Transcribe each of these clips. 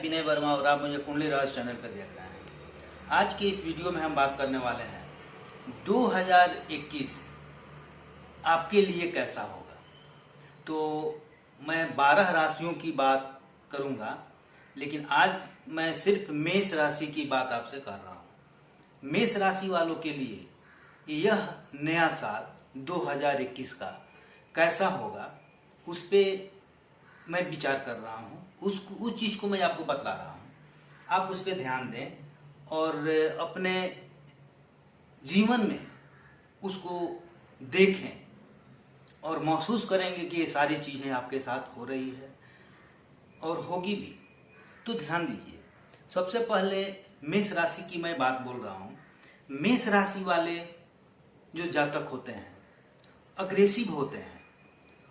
विनय वर्मा और आप मुझे कुंडली रहस्य चैनल पर देख रहे हैं। आज की इस वीडियो में हम बात करने वाले हैं 2021 आपके लिए कैसा होगा। तो मैं 12 राशियों की बात करूंगा, लेकिन आज मैं सिर्फ मेष राशि की बात आपसे कर रहा हूं। मेष राशि वालों के लिए यह नया साल 2021 का कैसा होगा उस पे मैं विचार कर रहा हूँ। उस चीज को मैं आपको बता रहा हूँ, आप उस पर ध्यान दें और अपने जीवन में उसको देखें और महसूस करेंगे कि ये सारी चीजें आपके साथ हो रही है और होगी भी। तो ध्यान दीजिए, सबसे पहले मेष राशि की मैं बात बोल रहा हूँ। मेष राशि वाले जो जातक होते हैं अग्रेसिव होते हैं,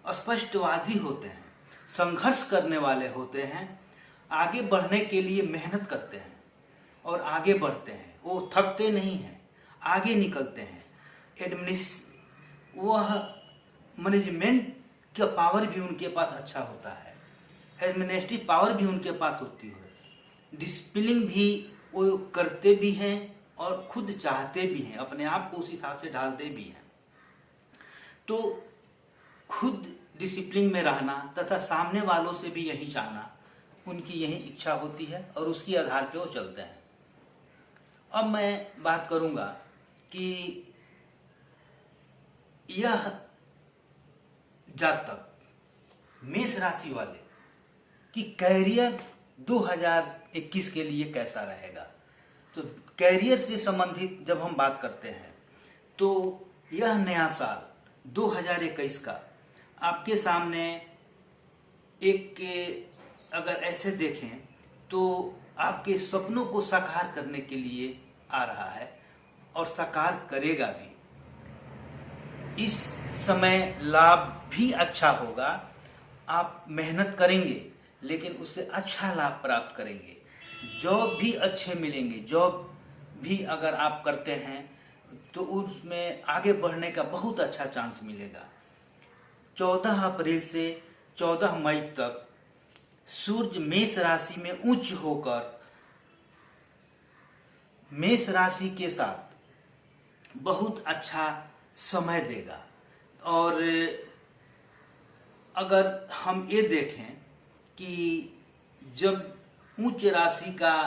स्पष्टवादी होते हैं, संघर्ष करने वाले होते हैं, आगे बढ़ने के लिए मेहनत करते हैं और आगे बढ़ते हैं। वो थकते नहीं हैं, आगे निकलते हैं। वह मैनेजमेंट का पावर भी उनके पास अच्छा होता है, एडमिनिस्ट्रेटिव पावर भी उनके पास होती है, डिसिप्लिन भी वो करते भी हैं और खुद चाहते भी हैं, अपने आप को उस हिसाब से ढालते भी हैं। तो खुद डिसिप्लिन में रहना तथा सामने वालों से भी यही चाहना, उनकी यही इच्छा होती है और उसके आधार पे वो चलते हैं। अब मैं बात करूंगा कि यह जातक मेष राशि वाले कि कैरियर 2021 के लिए कैसा रहेगा। तो कैरियर से संबंधित जब हम बात करते हैं तो यह नया साल 2021 का आपके सामने एक, अगर ऐसे देखें तो आपके सपनों को साकार करने के लिए आ रहा है और साकार करेगा भी। इस समय लाभ भी अच्छा होगा, आप मेहनत करेंगे लेकिन उससे अच्छा लाभ प्राप्त करेंगे। जॉब भी अच्छे मिलेंगे, जॉब भी अगर आप करते हैं तो उसमें आगे बढ़ने का बहुत अच्छा चांस मिलेगा। 14 अप्रैल से 14 मई तक सूर्य मेष राशि में उच्च होकर मेष राशि के साथ बहुत अच्छा समय देगा। और अगर हम ये देखें कि जब उच्च राशि का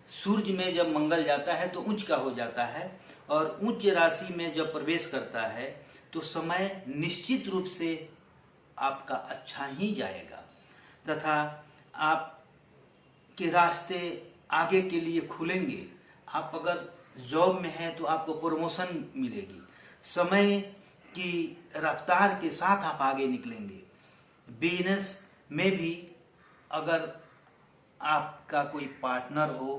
सूर्य में जब मंगल जाता है तो उच्च का हो जाता है और उच्च राशि में जब प्रवेश करता है तो समय निश्चित रूप से आपका अच्छा ही जाएगा तथा आपके रास्ते आगे के लिए खुलेंगे। आप अगर जॉब में हैं तो आपको प्रमोशन मिलेगी, समय की रफ्तार के साथ आप आगे निकलेंगे। बिजनेस में भी अगर आपका कोई पार्टनर हो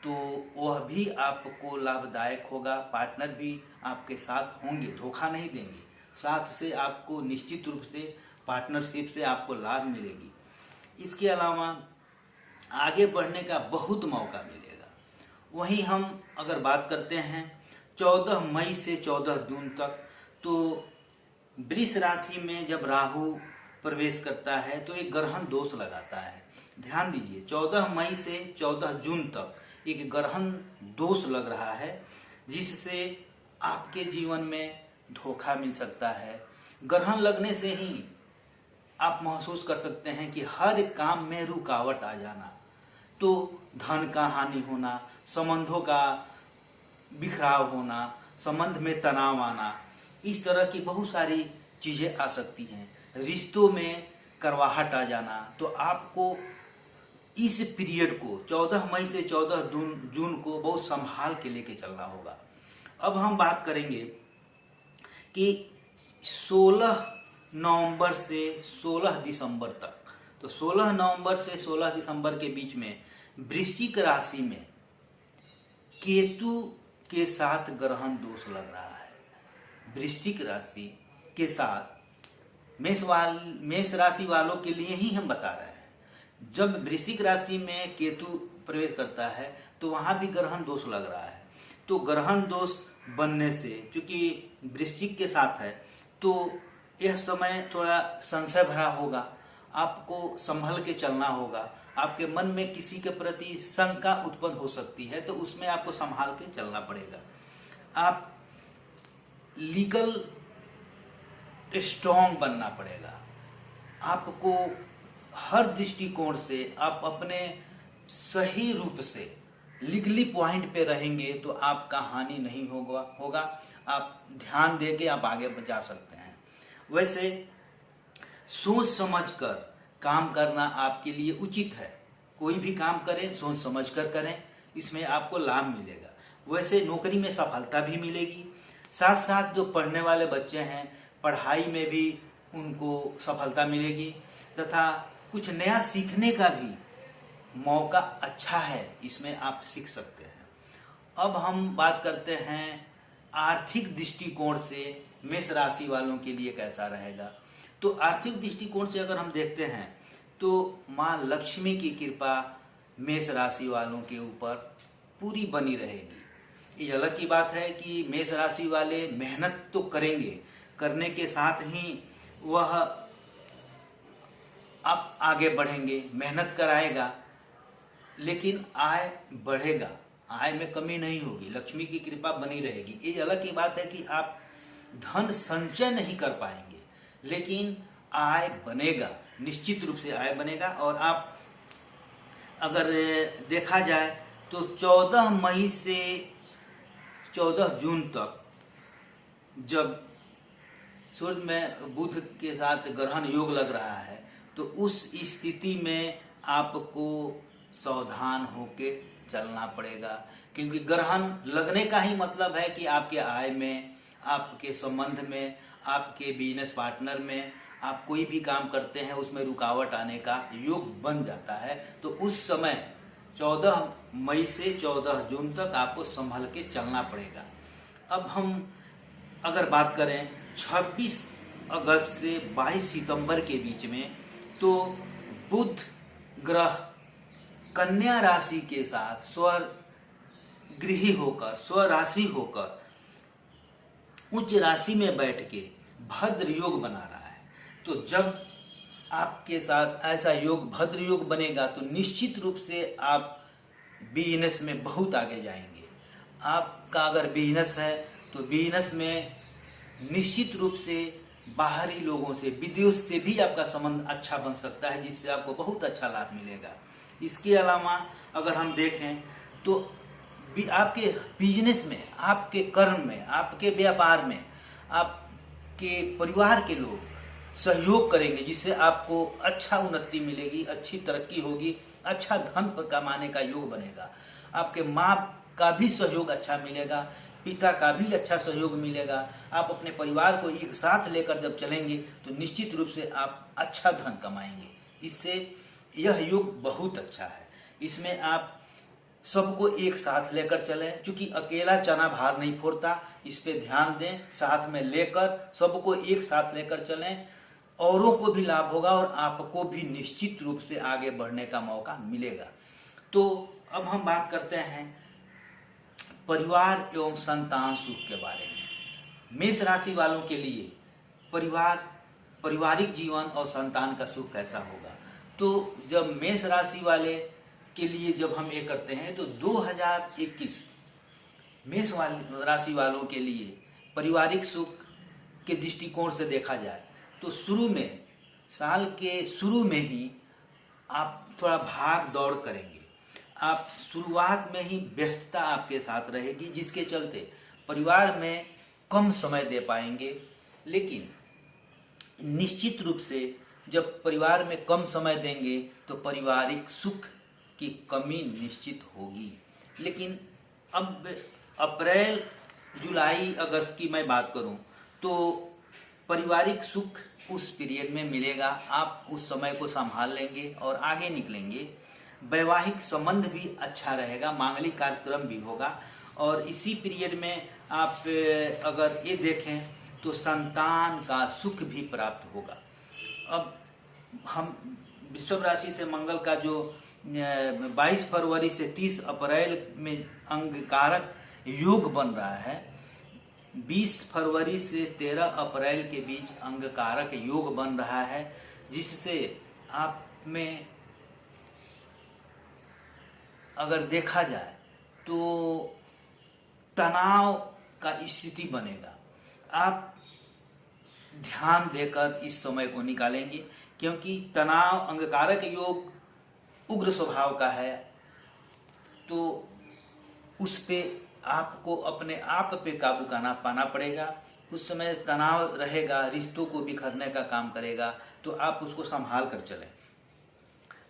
तो वह भी आपको लाभदायक होगा। पार्टनर भी आपके साथ होंगे, धोखा नहीं देंगे, साथ से आपको निश्चित रूप से पार्टनरशिप से आपको लाभ मिलेगी। इसके अलावा आगे बढ़ने का बहुत मौका मिलेगा। वहीं हम अगर बात करते हैं 14 मई से 14 जून तक, तो वृष राशि में जब राहु प्रवेश करता है तो एक ग्रहण दोष लगाता है। ध्यान दीजिए, 14 मई से 14 जून तक एक ग्रहण दोष लग रहा है जिससे आपके जीवन में धोखा मिल सकता है। ग्रहण लगने से ही आप महसूस कर सकते हैं कि हर काम में रुकावट आ जाना, तो धन का हानि होना, संबंधों का बिखराव होना, संबंध में तनाव आना, इस तरह की बहुत सारी चीजें आ सकती हैं। रिश्तों में करवाहट आ जाना। तो आपको इस पीरियड को 14 मई से 14 जून को बहुत संभाल के लेके चलना होगा। अब हम बात करेंगे कि 16 नवंबर से 16 दिसंबर तक, तो 16 नवंबर से 16 दिसंबर के बीच में वृश्चिक राशि में केतु के साथ ग्रहण दोष लग रहा है। वृश्चिक राशि के साथ मेष राशि वालों के लिए ही हम बता रहे हैं। जब वृश्चिक राशि में केतु प्रवेश करता है तो वहां भी ग्रहण दोष लग रहा है। तो ग्रहण दोष बनने से, क्योंकि वृश्चिक के साथ है, तो यह समय थोड़ा संशय भरा होगा। आपको संभल के चलना होगा, आपके मन में किसी के प्रति शंका उत्पन्न हो सकती है, तो उसमें आपको संभाल के चलना पड़ेगा। आप लीगल स्ट्रांग बनना पड़ेगा। आपको हर दृष्टिकोण से आप अपने सही रूप से लीगली पॉइंट पे रहेंगे तो आपका हानि नहीं होगा। आप ध्यान देके आप आगे जा सकते हैं। वैसे सोच समझकर काम करना आपके लिए उचित है। कोई भी काम करें सोच समझकर करें, इसमें आपको लाभ मिलेगा। वैसे नौकरी में सफलता भी मिलेगी। साथ साथ जो पढ़ने वाले बच्चे हैं, पढ़ाई में भी उनको सफलता मिलेगी तथा कुछ नया सीखने का भी मौका अच्छा है, इसमें आप सीख सकते हैं। अब हम बात करते हैं आर्थिक दृष्टिकोण से मेष राशि वालों के लिए कैसा रहेगा। तो आर्थिक दृष्टिकोण से अगर हम देखते हैं तो माँ लक्ष्मी की कृपा मेष राशि वालों के ऊपर पूरी बनी रहेगी। ये अलग की बात है कि मेष राशि वाले मेहनत तो करेंगे, करने के साथ ही वह अब आगे बढ़ेंगे। मेहनत कराएगा लेकिन आय बढ़ेगा, आय में कमी नहीं होगी, लक्ष्मी की कृपा बनी रहेगी। ये अलग की बात है कि आप धन संचय नहीं कर पाएंगे लेकिन आय बनेगा, निश्चित रूप से आय बनेगा। और आप अगर देखा जाए तो 14 मई से 14 जून तक जब सूर्य में बुध के साथ ग्रहण योग लग रहा है, तो उस स्थिति में आपको सावधान होके चलना पड़ेगा। क्योंकि ग्रहण लगने का ही मतलब है कि आपके आय में, आपके संबंध में, आपके बिजनेस पार्टनर में, आप कोई भी काम करते हैं उसमें रुकावट आने का योग बन जाता है। तो उस समय 14 मई से 14 जून तक आपको संभल के चलना पड़ेगा। अब हम अगर बात करें 26 अगस्त से 22 सितंबर के बीच में, तो बुध ग्रह कन्या राशि के साथ स्वगृही होकर, स्वराशि होकर उच्च राशि में बैठ के भद्र योग बना रहा है। तो जब आपके साथ ऐसा योग, भद्र योग बनेगा, तो निश्चित रूप से आप बिजनेस में बहुत आगे जाएंगे। आपका अगर बिजनेस है तो बिजनेस में निश्चित रूप से बाहरी लोगों से, विदेश से भी आपका संबंध अच्छा बन सकता है, जिससे आपको बहुत अच्छा लाभ मिलेगा। इसके अलावा अगर हम देखें तो आपके बिजनेस में, आपके कर्म में, आपके व्यापार में आपके परिवार के लोग सहयोग करेंगे, जिससे आपको अच्छा उन्नति मिलेगी, अच्छी तरक्की होगी, अच्छा धन कमाने का योग बनेगा। आपके माँ का भी सहयोग अच्छा मिलेगा, पिता का भी अच्छा सहयोग मिलेगा। आप अपने परिवार को एक साथ लेकर जब चलेंगे तो निश्चित रूप से आप अच्छा धन कमाएंगे। इससे यह योग बहुत अच्छा है। इसमें आप सबको एक साथ लेकर चलें, क्योंकि अकेला चना भार नहीं फोड़ता, इस पे ध्यान दें। साथ में लेकर सबको एक साथ लेकर चलें, औरों को भी लाभ होगा और आपको भी निश्चित रूप से आगे बढ़ने का मौका मिलेगा। तो अब हम बात करते हैं परिवार एवं संतान सुख के बारे में। मेष राशि वालों के लिए पारिवारिक जीवन और संतान का सुख कैसा होगा। तो जब मेष राशि वाले के लिए जब हम ये करते हैं तो 2021 मेष राशि वालों के लिए पारिवारिक सुख के दृष्टिकोण से देखा जाए तो साल के शुरू में ही आप थोड़ा भाग दौड़ करेंगे। आप शुरुआत में ही व्यस्तता आपके साथ रहेगी, जिसके चलते परिवार में कम समय दे पाएंगे। लेकिन निश्चित रूप से जब परिवार में कम समय देंगे तो पारिवारिक सुख की कमी निश्चित होगी। लेकिन अब अप्रैल, जुलाई, अगस्त की मैं बात करूं तो पारिवारिक सुख उस पीरियड में मिलेगा। आप उस समय को संभाल लेंगे और आगे निकलेंगे। वैवाहिक संबंध भी अच्छा रहेगा, मांगलिक कार्यक्रम भी होगा। और इसी पीरियड में आप अगर ये देखें तो संतान का सुख भी प्राप्त होगा। अब हम वृषभ राशि से मंगल का जो 22 फरवरी से 30 अप्रैल में अंगकारक योग बन रहा है, 20 फरवरी से 13 अप्रैल के बीच अंगकारक योग बन रहा है, जिससे आप में अगर देखा जाए तो तनाव का स्थिति बनेगा। आप ध्यान देकर इस समय को निकालेंगे, क्योंकि तनाव अंगकारक योग उग्र स्वभाव का है, तो उस पे आपको अपने आप पे काबू पाना पड़ेगा। उस समय तनाव रहेगा, रिश्तों को बिखरने का काम करेगा, तो आप उसको संभाल कर चलें।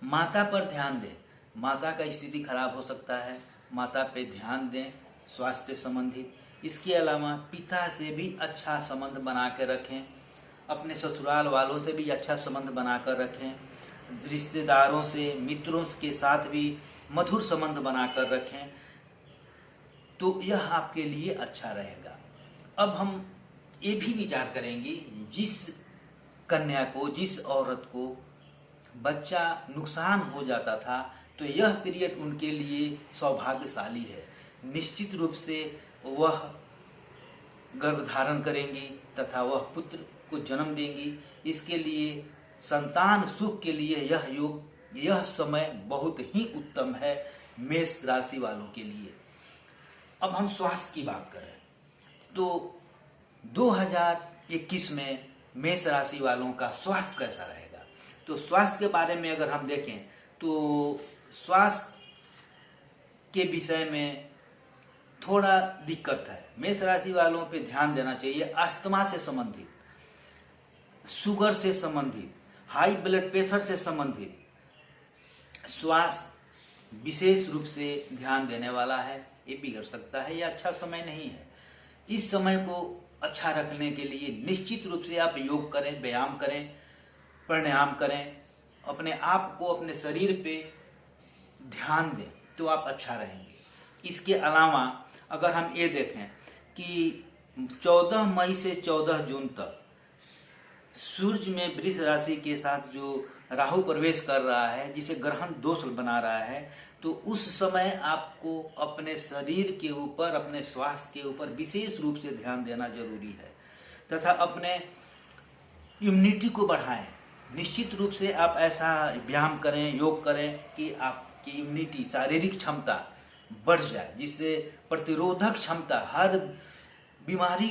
माता पर ध्यान दें, माता का स्थिति खराब हो सकता है, माता पे ध्यान दें स्वास्थ्य संबंधित। इसके अलावा पिता से भी अच्छा संबंध बना कर रखें, अपने ससुराल वालों से भी अच्छा संबंध बनाकर रखें, रिश्तेदारों से, मित्रों के साथ भी मधुर संबंध बनाकर रखें, तो यह आपके लिए अच्छा रहेगा। अब हम ये भी विचार करेंगे, जिस कन्या को, जिस औरत को बच्चा नुकसान हो जाता था, तो यह पीरियड उनके लिए सौभाग्यशाली है। निश्चित रूप से वह गर्भ धारण करेंगी तथा वह पुत्र को जन्म देंगी। इसके लिए संतान सुख के लिए यह योग, यह समय बहुत ही उत्तम है मेष राशि वालों के लिए। अब हम स्वास्थ्य की बात करें तो 2021 में मेष राशि वालों का स्वास्थ्य कैसा रहेगा। तो स्वास्थ्य के बारे में अगर हम देखें तो स्वास्थ्य के विषय में थोड़ा दिक्कत है। मेष राशि वालों पे ध्यान देना चाहिए। अस्थमा से संबंधित, शुगर से संबंधित, हाई ब्लड प्रेशर से संबंधित स्वास्थ्य विशेष रूप से ध्यान देने वाला है। ये बिगड़ सकता है, ये अच्छा समय नहीं है। इस समय को अच्छा रखने के लिए निश्चित रूप से आप योग करें, व्यायाम करें, प्राणायाम करें, अपने आप को, अपने शरीर पे ध्यान दें, तो आप अच्छा रहेंगे। इसके अलावा अगर हम ये देखें कि 14 मई से 14 जून तक सूर्य में वृष राशि के साथ जो राहु प्रवेश कर रहा है, जिसे ग्रहण दोष बना रहा है, तो उस समय आपको अपने शरीर के ऊपर, अपने स्वास्थ्य के ऊपर विशेष रूप से ध्यान देना जरूरी है तथा अपने इम्यूनिटी को बढ़ाएं। निश्चित रूप से आप ऐसा व्यायाम करें, योग करें कि आपकी इम्यूनिटी, शारीरिक क्षमता बढ़ जाए, जिससे प्रतिरोधक क्षमता, हर बीमारी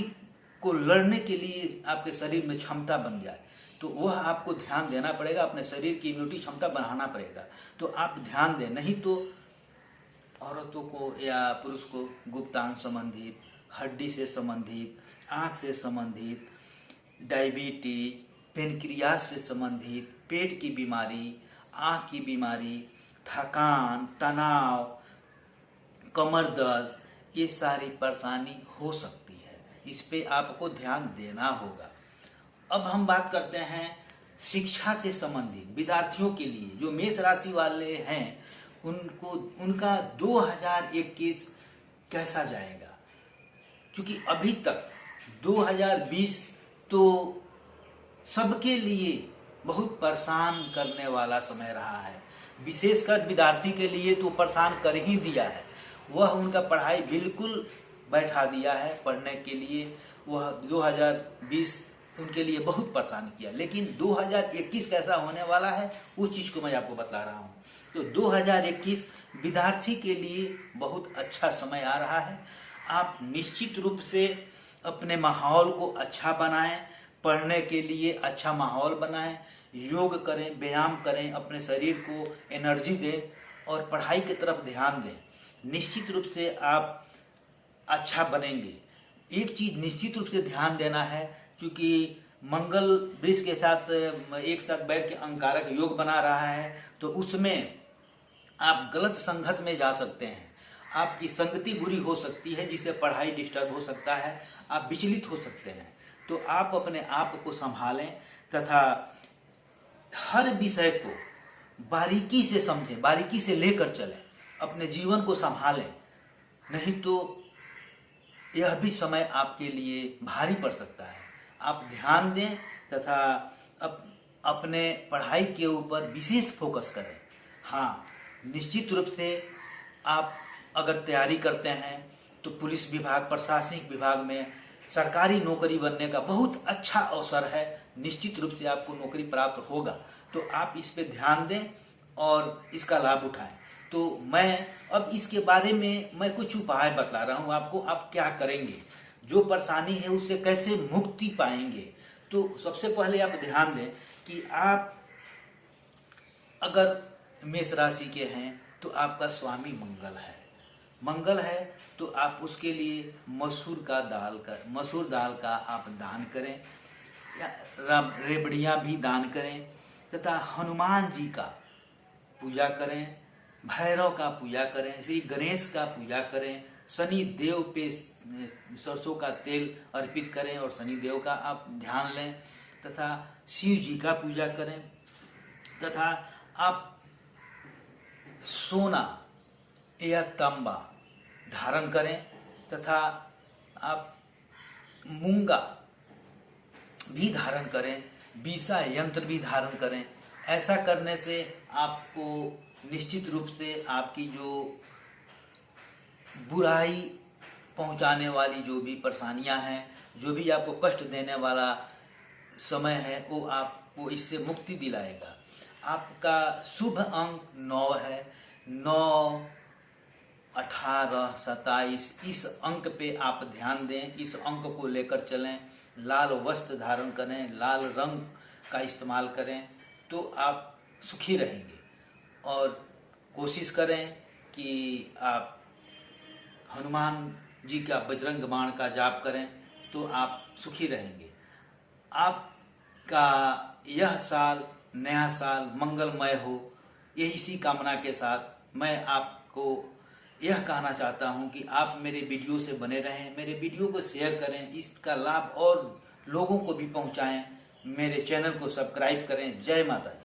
को लड़ने के लिए आपके शरीर में क्षमता बन जाए। तो वह आपको ध्यान देना पड़ेगा, अपने शरीर की इम्यूनिटी क्षमता बढ़ाना पड़ेगा। तो आप ध्यान दें, नहीं तो औरतों को या पुरुष को गुप्तांग संबंधित, हड्डी से संबंधित, आँख से संबंधित, डायबिटीज, पेनक्रियास से संबंधित, पेट की बीमारी, आँख की बीमारी, थकान, तनाव, कमर दर्द, ये सारी परेशानी हो सकती है। इस पे आपको ध्यान देना होगा। अब हम बात करते हैं शिक्षा से संबंधित विद्यार्थियों के लिए, जो मेष राशि वाले हैं, उनका 2021 कैसा जाएगा। क्योंकि अभी तक 2020 तो सबके लिए बहुत परेशान करने वाला समय रहा है। विशेषकर विद्यार्थी के लिए तो परेशान कर ही दिया है। वह उनका पढ़ाई बिल्कुल बैठा दिया है पढ़ने के लिए। वह 2020 उनके लिए बहुत परेशान किया। लेकिन 2021 कैसा होने वाला है, उस चीज को मैं आपको बता रहा हूँ। तो 2021 विद्यार्थी के लिए बहुत अच्छा समय आ रहा है। आप निश्चित रूप से अपने माहौल को अच्छा बनाएं, पढ़ने के लिए अच्छा माहौल बनाएं, योग करें, व्यायाम करें, अपने शरीर को एनर्जी दें और पढ़ाई की तरफ ध्यान दें। निश्चित रूप से आप अच्छा बनेंगे। एक चीज निश्चित रूप से ध्यान देना है, क्योंकि मंगल वृष के साथ एक साथ बैठ के अंगारक योग बना रहा है, तो उसमें आप गलत संगत में जा सकते हैं। आपकी संगति बुरी हो सकती है, जिससे पढ़ाई डिस्टर्ब हो सकता है, आप विचलित हो सकते हैं। तो आप अपने आप को संभालें तथा हर विषय को बारीकी से समझें, बारीकी से लेकर चलें, अपने जीवन को संभालें। नहीं तो यह भी समय आपके लिए भारी पड़ सकता है। आप ध्यान दें तथा अपने पढ़ाई के ऊपर विशेष फोकस करें। हाँ, निश्चित रूप से आप अगर तैयारी करते हैं तो पुलिस विभाग, प्रशासनिक विभाग में सरकारी नौकरी बनने का बहुत अच्छा अवसर है। निश्चित रूप से आपको नौकरी प्राप्त होगा। तो आप इस पे ध्यान दें और इसका लाभ उठाएं। तो मैं अब इसके बारे में मैं कुछ उपाय बतला रहा हूँ आपको, आप क्या करेंगे, जो परेशानी है उससे कैसे मुक्ति पाएंगे। तो सबसे पहले आप ध्यान दें कि आप अगर मेष राशि के हैं तो आपका स्वामी मंगल है तो आप उसके लिए मसूर दाल का आप दान करें या रेवड़ियाँ भी दान करें, तथा हनुमान जी का पूजा करें, भैरव का पूजा करें, श्री गणेश का पूजा करें, शनि देव पे सरसों का तेल अर्पित करें और शनि देव का आप ध्यान लें, तथा शिव जी का पूजा करें, तथा आप सोना या तांबा धारण करें, तथा आप मूंगा भी धारण करें, बीसा यंत्र भी धारण करें। ऐसा करने से आपको निश्चित रूप से आपकी जो बुराई पहुंचाने वाली जो भी परेशानियां हैं, जो भी आपको कष्ट देने वाला समय है, वो आपको इससे मुक्ति दिलाएगा। आपका शुभ अंक 9 है, 9, 18, 27 इस अंक पे आप ध्यान दें, इस अंक को लेकर चलें, लाल वस्त्र धारण करें, लाल रंग का इस्तेमाल करें तो आप सुखी रहेंगे। और कोशिश करें कि आप हनुमान जी का बजरंग बाण का जाप करें तो आप सुखी रहेंगे। आपका यह साल, नया साल मंगलमय हो, यही इसी कामना के साथ मैं आपको यह कहना चाहता हूं कि आप मेरे वीडियो से बने रहें, मेरे वीडियो को शेयर करें, इसका लाभ और लोगों को भी पहुंचाएं, मेरे चैनल को सब्सक्राइब करें। जय माता दी।